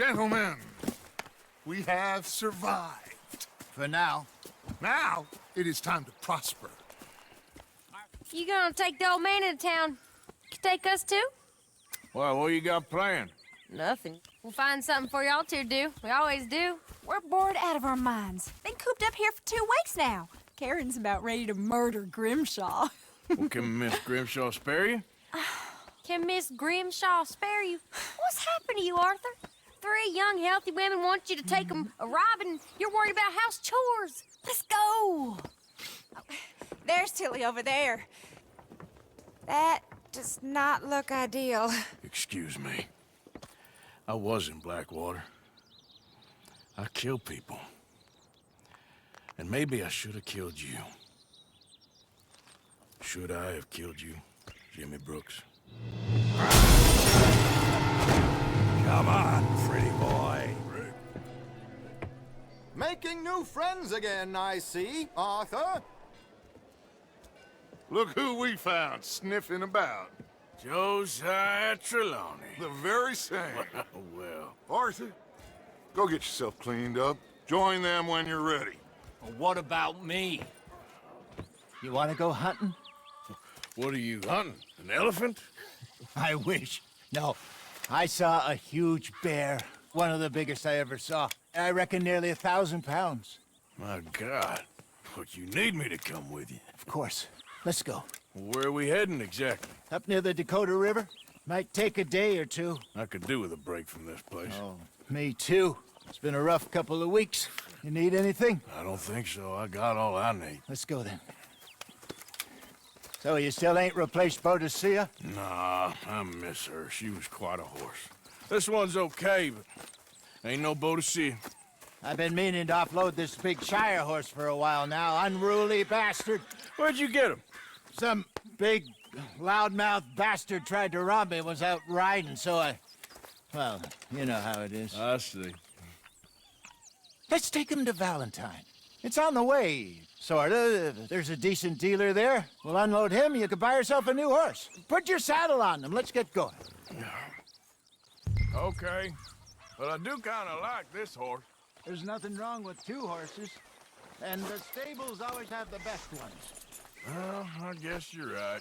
Gentlemen, we have survived. For now. Now, it is time to prosper. You gonna take the old man into town? Take us too? Well, what you got planned? Nothing. We'll find something for y'all to do. We always do. We're bored out of our minds. Been cooped up here for 2 weeks now. Karen's about ready to murder Grimshaw. Well, can Miss Grimshaw spare you? Can Miss Grimshaw spare you? What's happened to you, Arthur? 3 young, healthy women want you to take them a robbing. You're worried about house chores. Let's go. There's Tilly over there. That does not look ideal. Excuse me. I was in Blackwater. I kill people. And maybe I should have killed you. Should I have killed you, Jimmy Brooks? Come on, pretty boy. Making new friends again, I see, Arthur. Look who we found sniffing about. Josiah Trelawney. The very same. Well, Arthur, go get yourself cleaned up. Join them when you're ready. Well, what about me? You want to go hunting? what are you hunting? An elephant? I wish. No, I saw a huge bear. One of the biggest I ever saw. I reckon nearly 1,000 pounds. My God. But you need me to come with you. Of course. Let's go. Where are we heading exactly? Up near the Dakota River. Might take a day or two. I could do with a break from this place. Oh, me too. It's been a rough couple of weeks. You need anything? I don't think so. I got all I need. Let's go then. So you still ain't replaced Boadicea? Nah, I miss her. She was quite a horse. This one's okay, but ain't no Boadicea. I've been meaning to offload this big Shire horse for a while now. Unruly bastard. Where'd you get him? Some big, loudmouth bastard tried to rob me, was out riding, so well, you know how it is. I see. Let's take him to Valentine. It's on the way, sorta. There's a decent dealer there. We'll unload him, you could buy yourself a new horse. Put your saddle on him, let's get going. Okay. But I do kind of like this horse. There's nothing wrong with 2 horses, and the stables always have the best ones. Well, I guess you're right.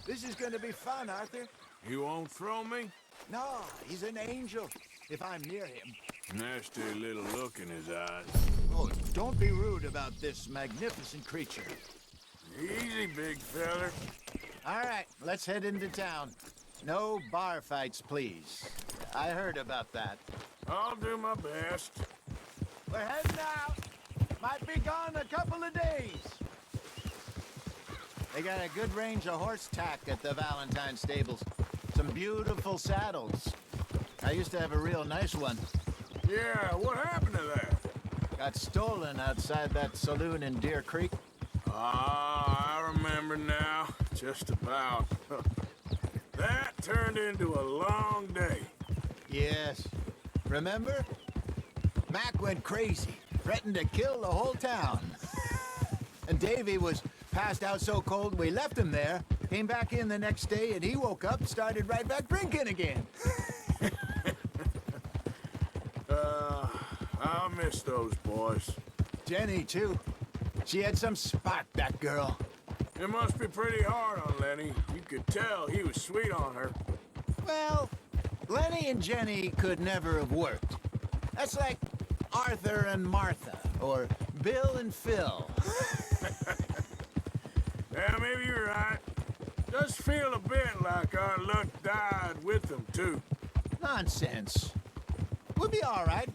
This is gonna be fun, Arthur. You won't throw me? No, he's an angel, if I'm near him. Nasty little look in his eyes. Oh, don't be rude about this magnificent creature. Easy, big feller. All right, let's head into town. No bar fights, please. I heard about that. I'll do my best. We're heading out. Might be gone a couple of days. They got a good range of horse tack at the Valentine stables. Some beautiful saddles. I used to have a real nice one. Yeah, what happened to that? Got stolen outside that saloon in Deer Creek. Ah, I remember now. Just about. That turned into a long day. Yes. Remember? Mac went crazy, threatened to kill the whole town. And Davy was passed out so cold we left him there, came back in the next day, and he woke up, started right back drinking again. I'll miss those boys. Jenny, too. She had some spark, that girl. It must be pretty hard on Lenny. You could tell he was sweet on her. Well, Lenny and Jenny could never have worked. That's like Arthur and Martha, or Bill and Phil. Yeah, maybe you're right. Does feel a bit like our luck died with them, too. Nonsense. We'll be all right.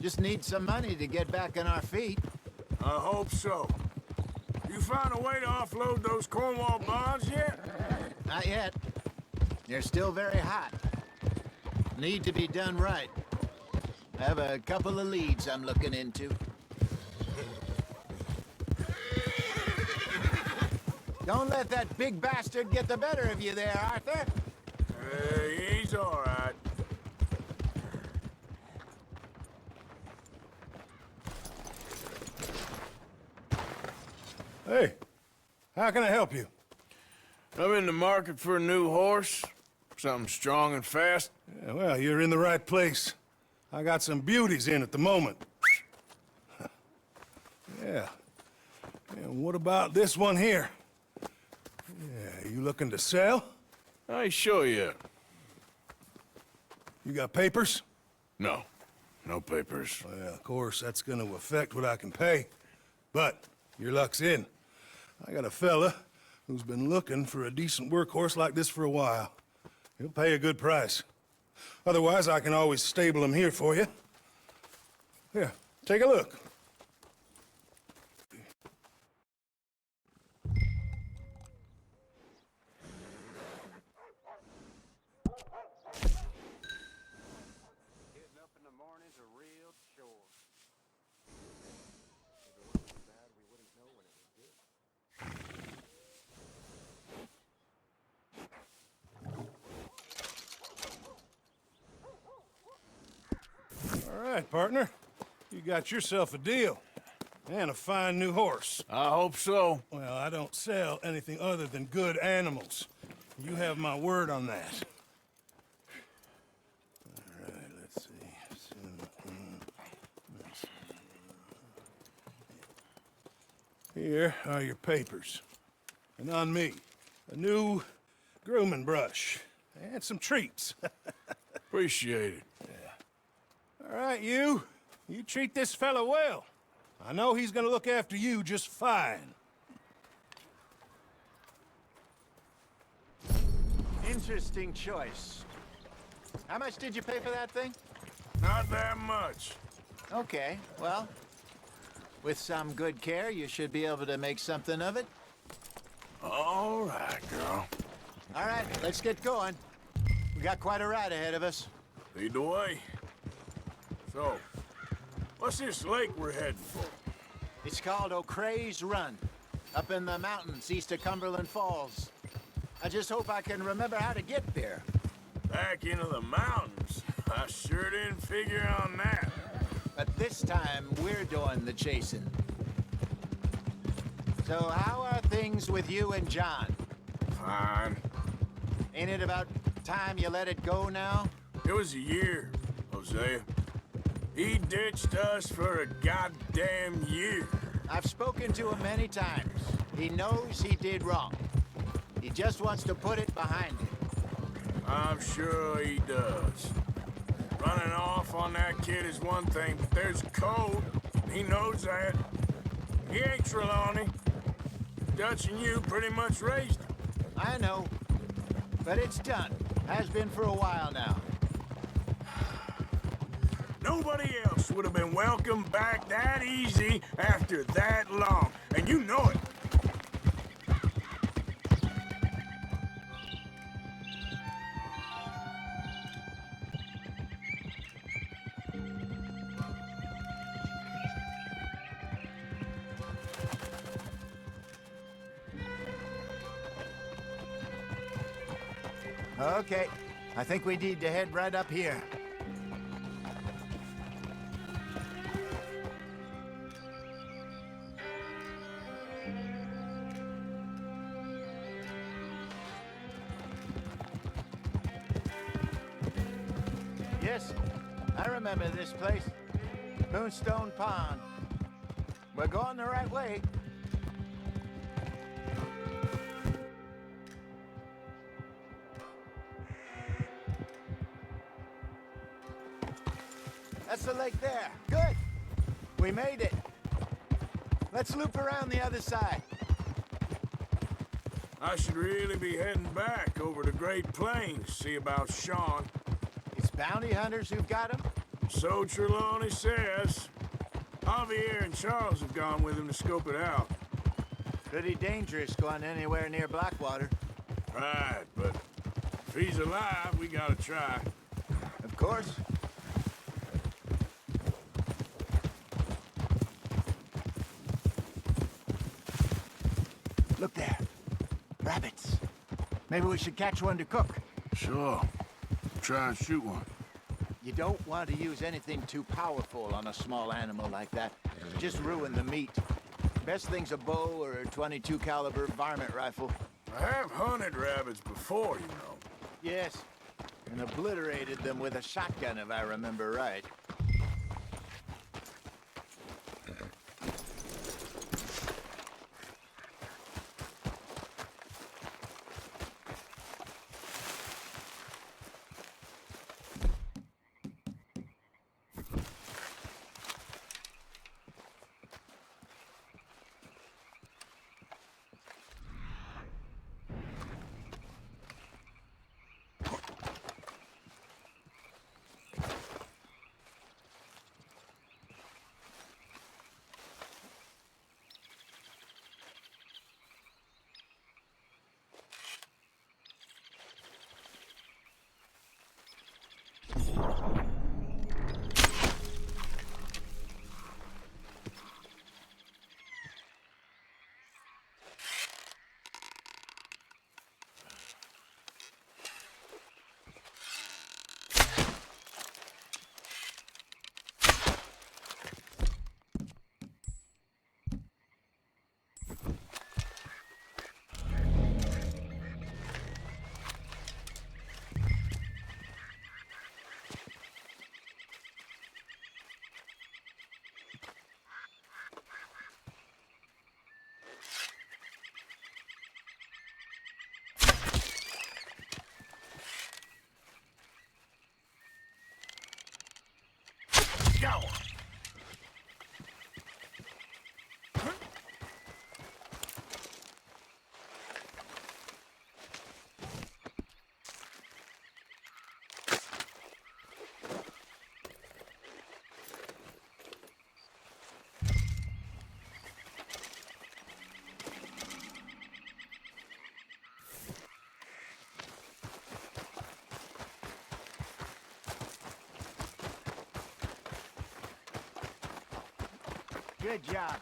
Just need some money to get back on our feet. I hope so. You found a way to offload those Cornwall bonds yet? Not yet. They're still very hot. Need to be done right. I have a couple of leads I'm looking into. Don't let that big bastard get the better of you there, Arthur. He's all right. Hey, how can I help you? I'm in the market for a new horse. Something strong and fast? Yeah, well, you're in the right place. I got some beauties in at the moment. Yeah. And what about this one here? Yeah, you looking to sell? I ain't sure yet. You got papers? No. No papers. Well, of course, that's gonna affect what I can pay. But your luck's in. I got a fella who's been looking for a decent workhorse like this for a while. He'll pay a good price. Otherwise, I can always stable him here for you. Here, take a look. Getting up in the morning's a real chore. All right, partner. You got yourself a deal. And a fine new horse. I hope so. Well, I don't sell anything other than good animals. You have my word on that. All right, let's see. Here are your papers. And on me, a new grooming brush. And some treats. Appreciate it. All right, you. You treat this fella well. I know he's gonna look after you just fine. Interesting choice. How much did you pay for that thing? Not that much. Okay, well, with some good care, you should be able to make something of it. All right, girl. All right, let's get going. We got quite a ride ahead of us. Lead the way. So, what's this lake we're heading for? It's called O'Creagh's Run, up in the mountains east of Cumberland Falls. I just hope I can remember how to get there. Back into the mountains? I sure didn't figure on that. But this time, we're doing the chasing. So how are things with you and John? Fine. Ain't it about time you let it go now? It was a year, Hosea. He ditched us for a goddamn year. I've spoken to him many times. He knows he did wrong. He just wants to put it behind him. I'm sure he does. Running off on that kid is one thing, but there's code. He knows that. He ain't Trelawney. Dutch and you pretty much raised him. I know. But it's done. Has been for a while now. Nobody else would have been welcomed back that easy after that long, and you know it. Okay. I think we need to head right up here. Yes, I remember this place. Moonstone Pond. We're going the right way. That's the lake there. Good. We made it. Let's loop around the other side. I should really be heading back over the Great Plains, see about Sean. It's bounty hunters who've got him? So Trelawney says. Javier and Charles have gone with him to scope it out. Pretty dangerous going anywhere near Blackwater. Right, but if he's alive, we gotta try. Of course. Look there. Rabbits. Maybe we should catch one to cook. Sure. Try and shoot one. You don't want to use anything too powerful on a small animal like that. Just ruin the meat. Best thing's a bow or a .22 caliber varmint rifle. I have hunted rabbits before, you know. Yes, and obliterated them with a shotgun, if I remember right. Go! Good job.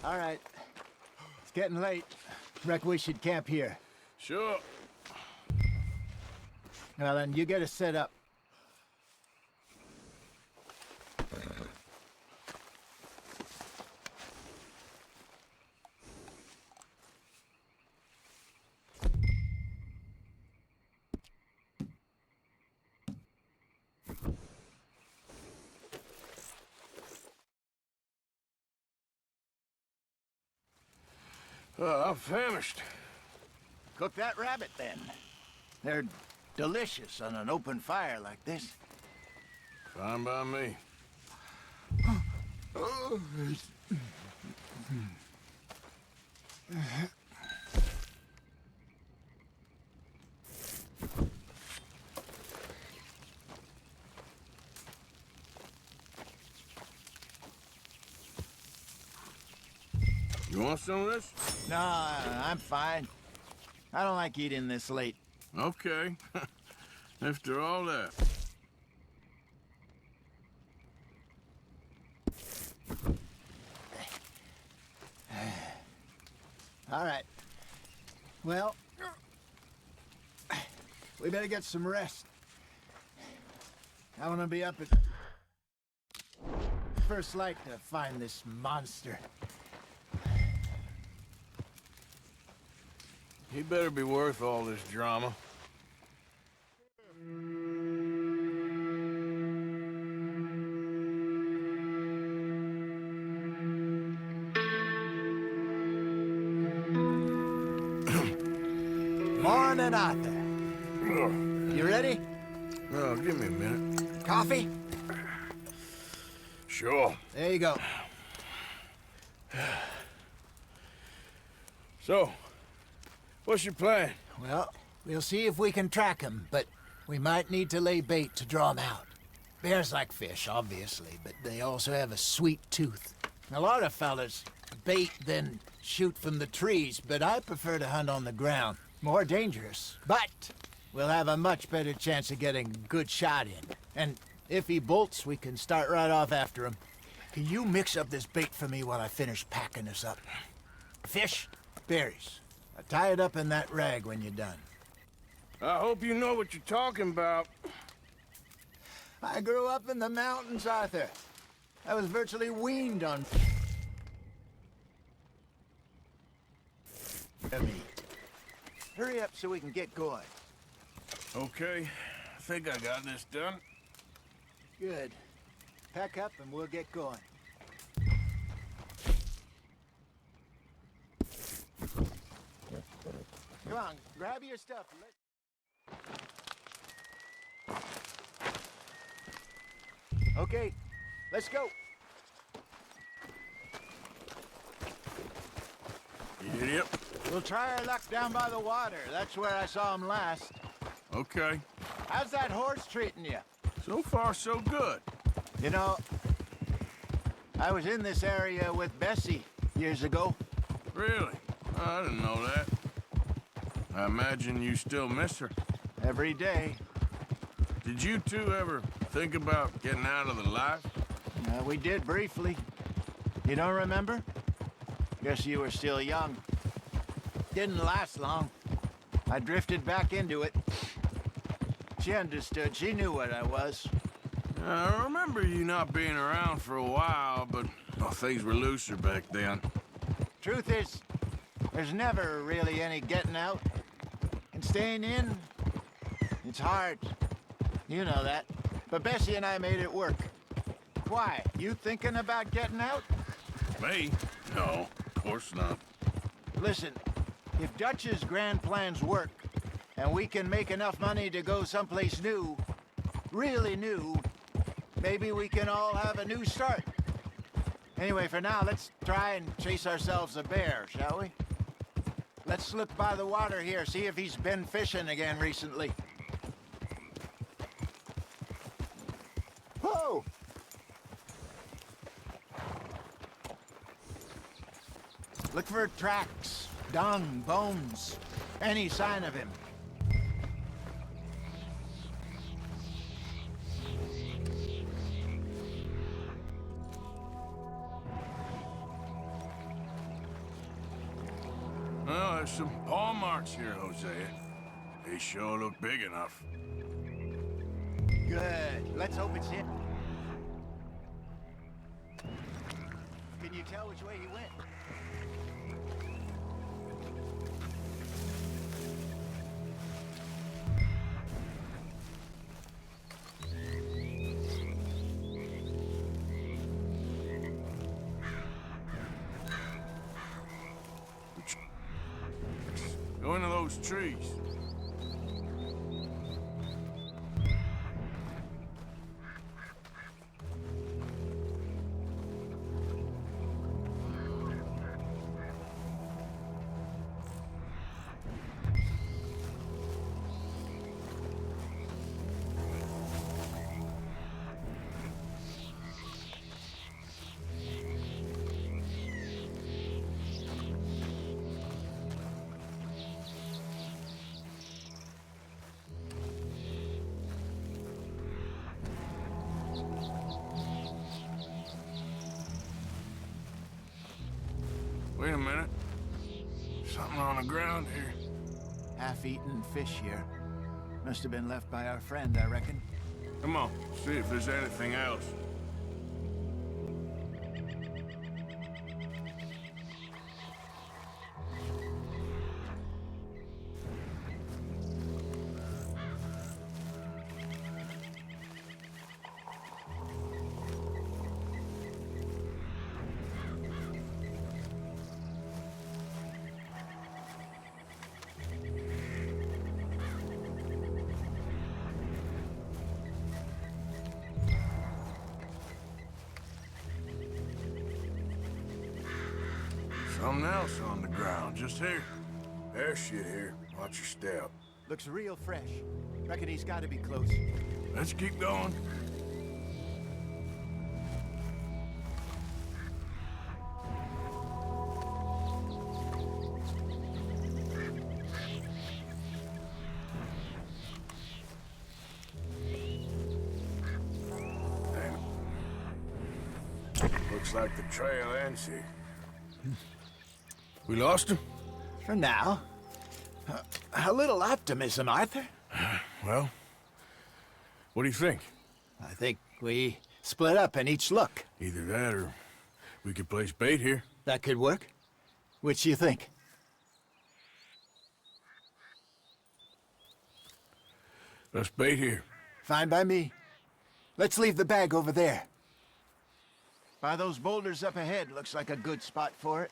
All right. It's getting late. Reckon we should camp here. Sure. Well, then, you get us set up. I'm famished. Cook that rabbit, then. They're delicious on an open fire like this. Fine by me. You want some of this? No, I'm fine. I don't like eating this late. Okay. After all that. All right. Well, we better get some rest. I want to be up at first light to find this monster. He better be worth all this drama. Morning, Arthur. You ready? Oh, give me a minute. Coffee? Sure. There you go. So, what's your plan? Well, we'll see if we can track him, but we might need to lay bait to draw him out. Bears like fish, obviously, but they also have a sweet tooth. A lot of fellas bait, then shoot from the trees, but I prefer to hunt on the ground. More dangerous, but we'll have a much better chance of getting a good shot in. And if he bolts, we can start right off after him. Can you mix up this bait for me while I finish packing this up? Fish, berries. Tie it up in that rag when you're done. I hope you know what you're talking about. I grew up in the mountains, Arthur. I was virtually weaned on meat. Hurry up so we can get going. Okay, I think I got this done. Good. Pack up and we'll get going. Come on, grab your stuff. Okay, let's go. Yep. We'll try our luck down by the water. That's where I saw him last. Okay. How's that horse treating you? So far, so good. You know, I was in this area with Bessie years ago. Really? I didn't know that. I imagine you still miss her. Every day. Did you two ever think about getting out of the life? We did briefly. You don't remember? Guess you were still young. Didn't last long. I drifted back into it. She understood. She knew what I was. I remember you not being around for a while, but well, things were looser back then. Truth is, there's never really any getting out. And staying in, it's hard. You know that. But Bessie and I made it work. Why? You thinking about getting out? Me? No, of course not. Listen, if Dutch's grand plans work, and we can make enough money to go someplace new, really new, maybe we can all have a new start. Anyway, for now, let's try and chase ourselves a bear, shall we? Let's look by the water here, see if he's been fishing again recently. Whoa! Look for tracks, dung, bones, any sign of him. Well, there's some paw marks here, Hosea. They sure look big enough. Good. Let's hope it's him. Can you tell which way he went? Go into those trees. Wait a minute. Something on the ground here. Half-eaten fish here. Must have been left by our friend, I reckon. Come on, see if there's anything else. Something else on the ground, just here. There's shit here. Watch your step. Looks real fresh. Reckon he's got to be close. Let's keep going. Damn. Looks like the trail ends here. We lost him? For now. A little optimism, Arthur. Well, what do you think? I think we split up and each look. Either that or we could place bait here. That could work. Which you think? Let's bait here. Fine by me. Let's leave the bag over there. By those boulders up ahead, looks like a good spot for it.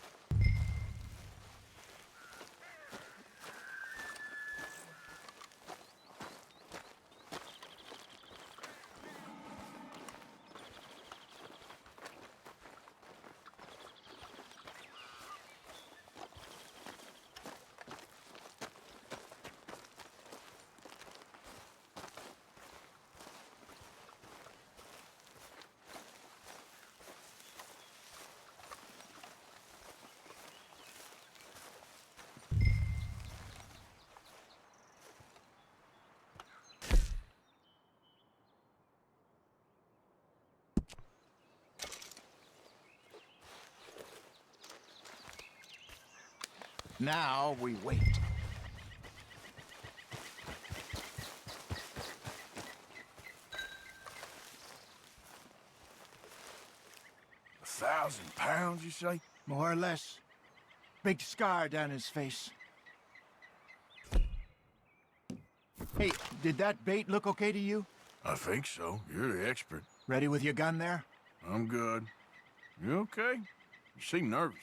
Now we wait. £1,000, you say? More or less. Big scar down his face. Hey, did that bait look okay to you? I think so. You're the expert. Ready with your gun there? I'm good. You okay? You seem nervous.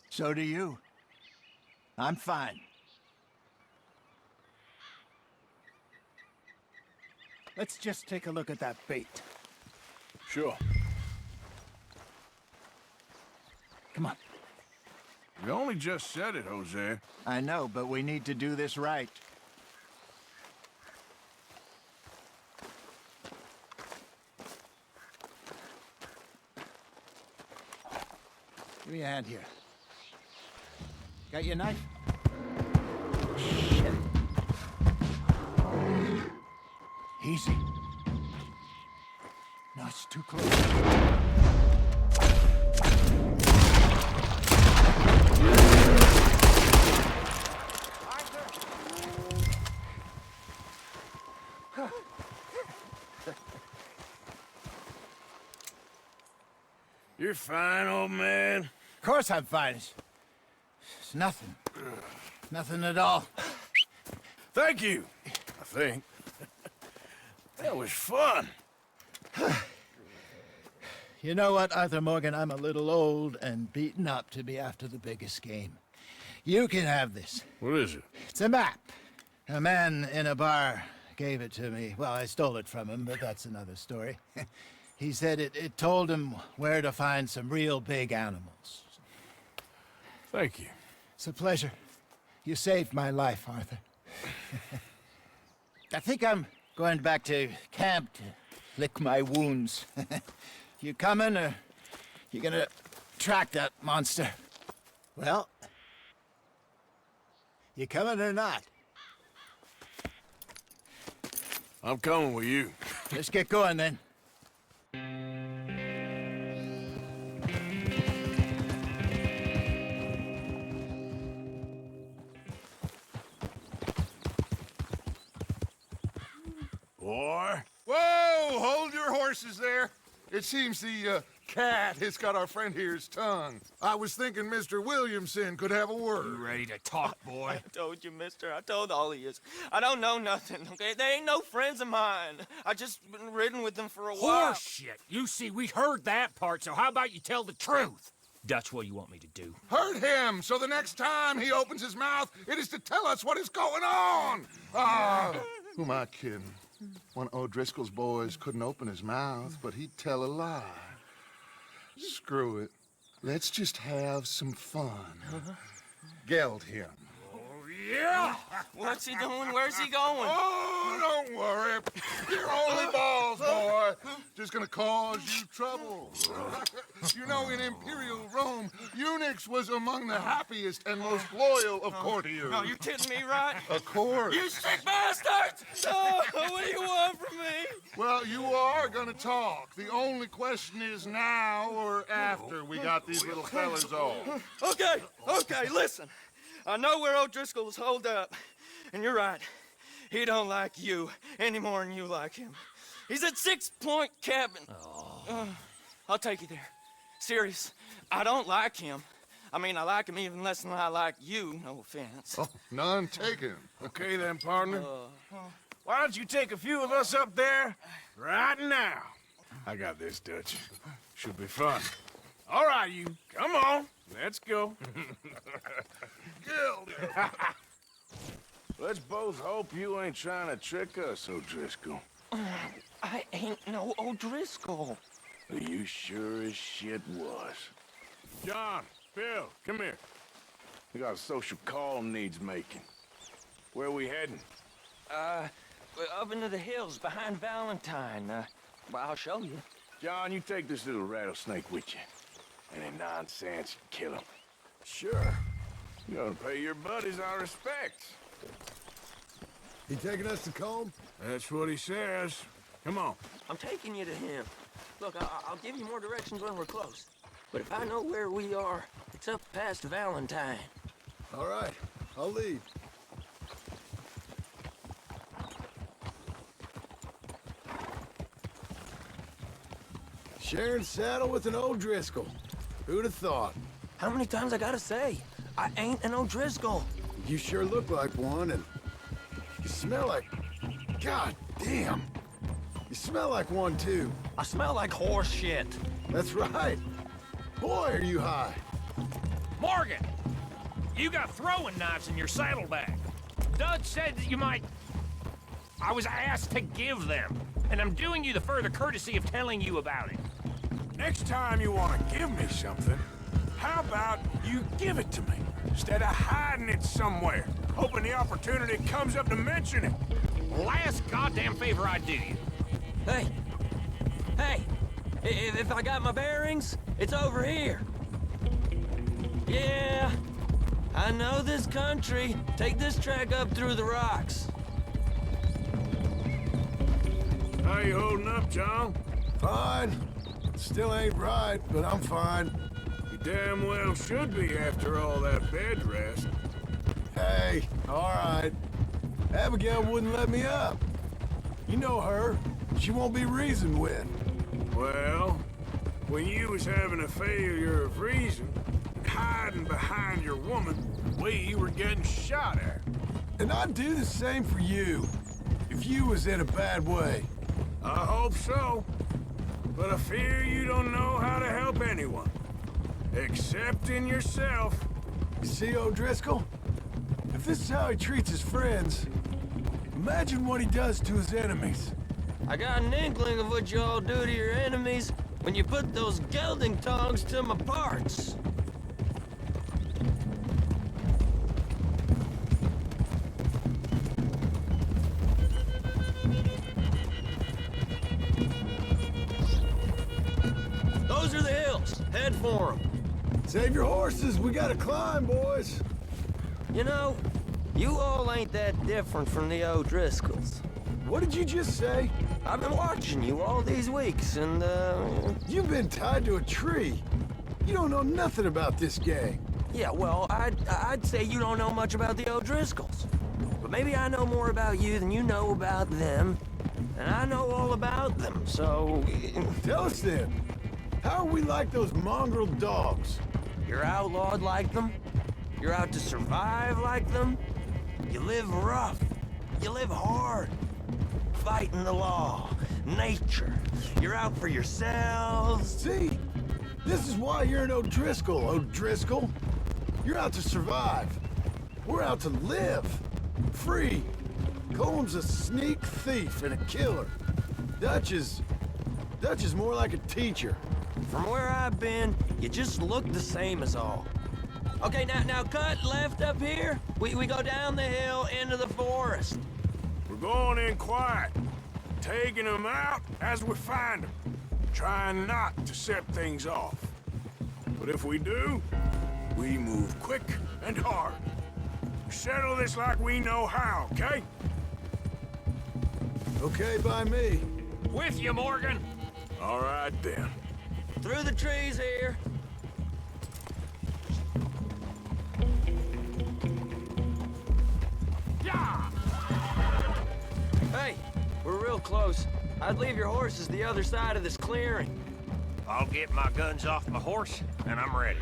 So do you. I'm fine. Let's just take a look at that bait. Sure. Come on. You only just said it, Jose. I know, but we need to do this right. Give me a hand here. Got your knife? Shit. Easy. No, it's too close. You're fine, old man. Of course I'm fine. It's nothing. Nothing at all. Thank you, I think. That was fun. You know what, Arthur Morgan? I'm a little old and beaten up to be after the biggest game. You can have this. What is it? It's a map. A man in a bar gave it to me. Well, I stole it from him, but that's another story. He said it told him where to find some real big animals. Thank you. It's a pleasure. You saved my life, Arthur. I think I'm going back to camp to lick my wounds. You coming, or you gonna track that monster? Well, you coming or not? I'm coming with you. Let's get going, then. Boy. Whoa! Hold your horses there. It seems the cat has got our friend here's tongue. I was thinking Mr. Williamson could have a word. Ready to talk, boy? I told you, mister. I told all of you. I don't know nothing, okay? They ain't no friends of mine. I just been riding with them for a while. Horseshit. You see, we heard that part, so how about you tell the truth? Dutch, what do you want me to do? Hurt him, so the next time he opens his mouth, it is to tell us what is going on. Ah, who am I kidding? One of O'Driscoll's boys couldn't open his mouth, but he'd tell a lie. Screw it. Let's just have some fun. Geld him. Yeah! What's he doing? Where's he going? Oh, don't worry. You're only balls, boy. Just gonna cause you trouble. You know, in Imperial Rome, eunuchs was among the happiest and most loyal of courtiers. No, you kidding me, right? Of course. You sick bastards! Oh, what do you want from me? Well, you are gonna talk. The only question is now or after we got these little fellas off. Okay, listen. I know where O'Driscoll's holed up, and you're right. He don't like you any more than you like him. He's at 6 Point Cabin. I'll take you there. Serious, I don't like him. I mean, I like him even less than I like you, no offense. Oh, none taken. Okay then, partner. why don't you take a few of us up there right now? I got this, Dutch. Should be fun. All right, you. Come on. Let's go. Guild! Let's both hope you ain't trying to trick us, O'Driscoll. I ain't no O'Driscoll. You sure as shit was. John, Bill, come here. We got a social call needs making. Where we heading? Up into the hills behind Valentine. Well, I'll show you. John, you take this little rattlesnake with you. Any nonsense, kill him. Sure. You gotta pay your buddies our respects. He taking us to Combe? That's what he says. Come on. I'm taking you to him. Look, I'll give you more directions when we're close. But if I know where we are, it's up past Valentine. All right, I'll lead. Sharing saddle with an O'Driscoll. Who'd have thought? How many times I gotta say? I ain't an O'Driscoll. You sure look like one, and you smell like... God damn. You smell like one, too. I smell like horse shit. That's right. Boy, are you high. Morgan! You got throwing knives in your saddlebag. Dutch said that you might... I was asked to give them, and I'm doing you the further courtesy of telling you about it. Next time you want to give me something, how about you give it to me, instead of hiding it somewhere, hoping the opportunity comes up to mention it? Last goddamn favor I do you. Hey! Hey! If I got my bearings, it's over here. Yeah, I know this country. Take this track up through the rocks. How you holding up, John? Fine. Still ain't right, but I'm fine. You damn well should be after all that bed rest. Hey, all right. Abigail wouldn't let me up. You know her. She won't be reasoned with. Well, when you was having a failure of reason, hiding behind your woman, we were getting shot at. And I'd do the same for you, if you was in a bad way. I hope so. But I fear you don't know how to help anyone. Except in yourself. You see, O'Driscoll? If this is how he treats his friends, imagine what he does to his enemies. I got an inkling of what you all do to your enemies when you put those gelding tongs to my parts. Those are the hills. Head for them. Save your horses, we gotta climb, boys. You know, you all ain't that different from the O'Driscolls. What did you just say? I've been watching you all these weeks, and, You've been tied to a tree. You don't know nothing about this gang. yeah, well, I'd say you don't know much about the O'Driscolls. But maybe I know more about you than you know about them. And I know all about them, so... Tell us then, how are we like those mongrel dogs? You're outlawed like them? You're out to survive like them? You live rough. You live hard. Fighting the law, nature. You're out for yourselves. See? This is why you're an O'Driscoll, O'Driscoll. You're out to survive. We're out to live. Free. Combs a sneak thief and a killer. Dutch is more like a teacher. From where I've been, you just look the same as all. Okay, now cut left up here. We go down the hill into the forest. We're going in quiet, taking them out as we find them, trying not to set things off. But if we do, we move quick and hard. We settle this like we know how, okay? Okay by me. With you, Morgan. All right, then. Through the trees here. Yeah! Hey, we're real close. I'd leave your horses the other side of this clearing. I'll get my guns off my horse, and I'm ready.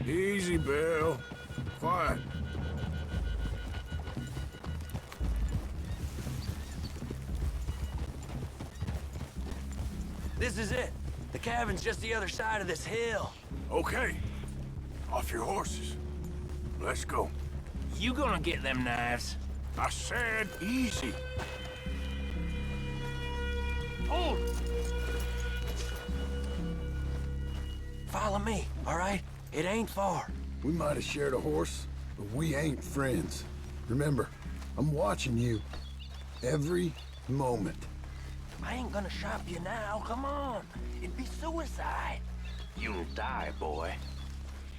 Easy, Bill. Quiet. This is it. The cabin's just the other side of this hill. Okay. Off your horses. Let's go. You gonna get them knives? I said easy. Hold! Follow me, all right? It ain't far. We might have shared a horse, but we ain't friends. Remember, I'm watching you. Every moment. I ain't gonna shop you now, come on. It'd be suicide. You'll die, boy.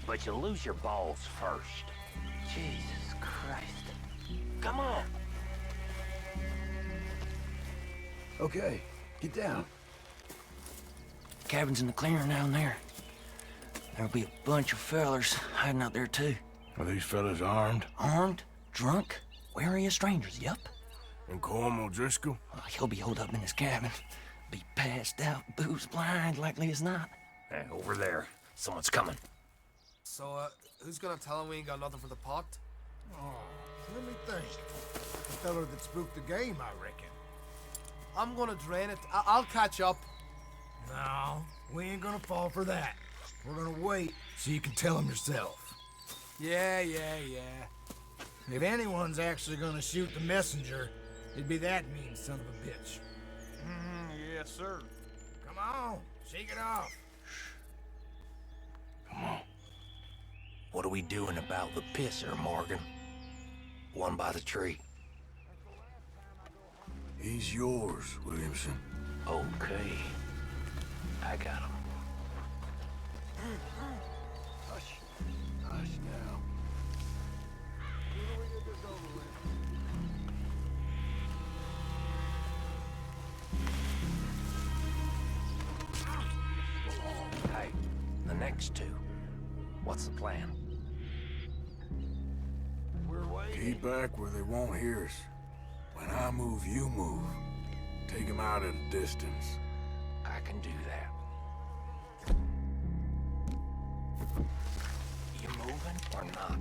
But you'll lose your balls first. Jesus Christ. Come on. Okay, get down. Cabin's in the clearing down there. There'll be a bunch of fellers hiding out there, too. Are these fellas armed? Armed, drunk, wary of strangers, yup. And Colm O'Driscoll? He'll be holed up in his cabin. Be passed out, booze blind, likely as not. Hey, over there. Someone's coming. So, who's gonna tell him we ain't got nothing for the pot? Oh, let me think. The fella that spooked the game, I reckon. I'm gonna drain it. I'll catch up. No, we ain't gonna fall for that. We're gonna wait so you can tell him yourself. Yeah. If anyone's actually gonna shoot the messenger, it'd be that mean son of a bitch. Yes, sir. Come on, shake it off. Come on. What are we doing about the pisser, Morgan? One by the tree. He's yours, Williamson. Okay. I got him. Hush. Hush now. Hey, the next two. What's the plan? Keep back where they won't hear us. When I move, you move. Take them out at a distance. I can do that. You moving or not?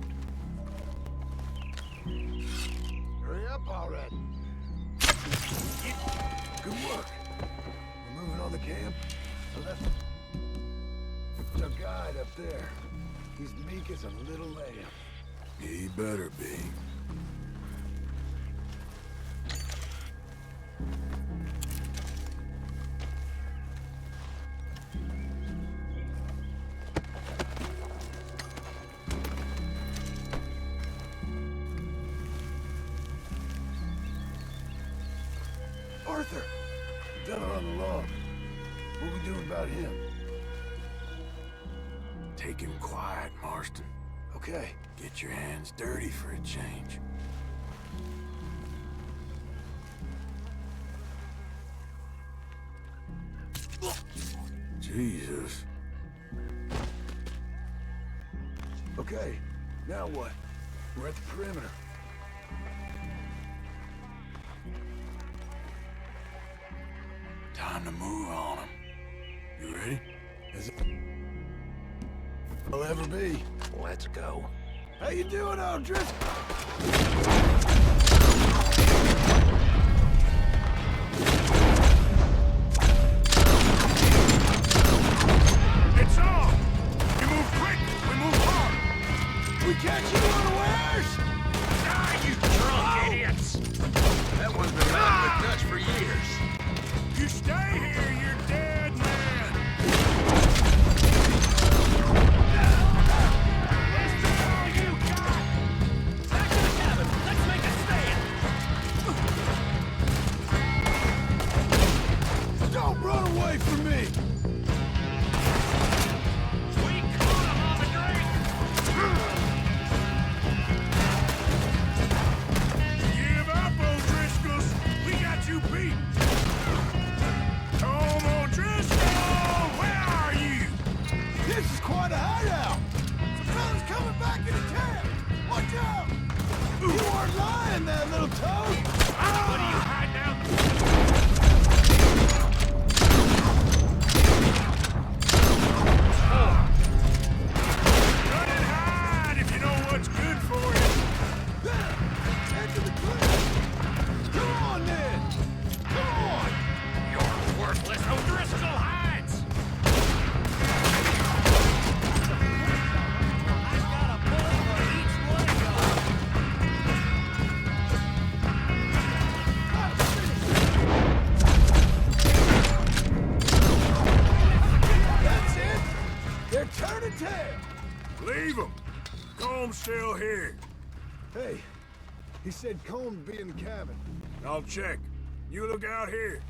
Hurry up already. Good work. We're moving on the camp. I left our guide up there. He's meek as a little lamb. He better be. Arthur! Down on the log. What we doing about him? Take him quiet, Marston. Okay. Get your hands dirty for a change. Jesus. Okay, now what? We're at the perimeter. Time to move on him. You ready? As I'll ever be. Let's go. How you doing, O'Driscoll? It's on! You move quick, we move hard! We catch you unawares! Die, you drunk idiots! That one's been running with Dutch for years. You stay here, you're dead, man! Is that all you got? Back to the cabin! Let's make a stand! still here. Hey, he said Cone would be in the cabin. I'll check. You look out here.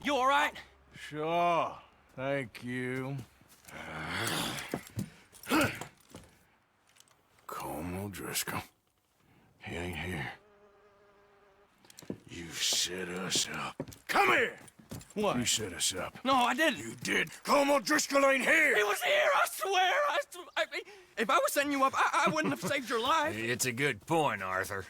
You all right? Sure. Thank you. Colm O'Driscoll. He ain't here. You set us up. Come here! What? You set us up. No, I didn't. You did. Colm O'Driscoll ain't here! He was here, I swear! If I was setting you up, I wouldn't have saved your life. It's a good point, Arthur.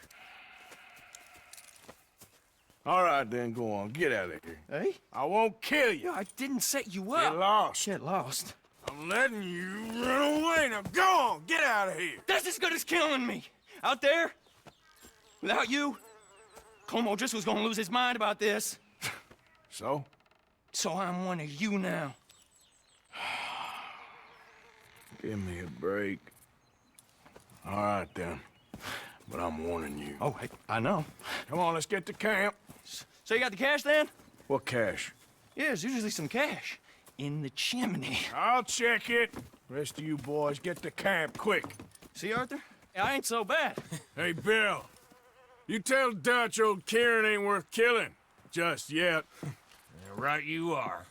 All right, then, go on. Get out of here. Hey? I won't kill you. I didn't set you up. Get lost. Get lost. I'm letting you run away. Now go on. Get out of here. That's as good as killing me. Out there, without you, Colm O'Driscoll's gonna lose his mind about this. So? So I'm one of you now. Give me a break. All right, then. But I'm warning you. Oh, hey, I know. Come on, let's get to camp. So you got the cash then? What cash? Yeah, there's usually some cash in the chimney. I'll check it. Rest of you boys, get to camp, quick. See, Arthur? I ain't so bad. Hey, Bill. You tell Dutch old Kieran ain't worth killing. Just yet. Right you are.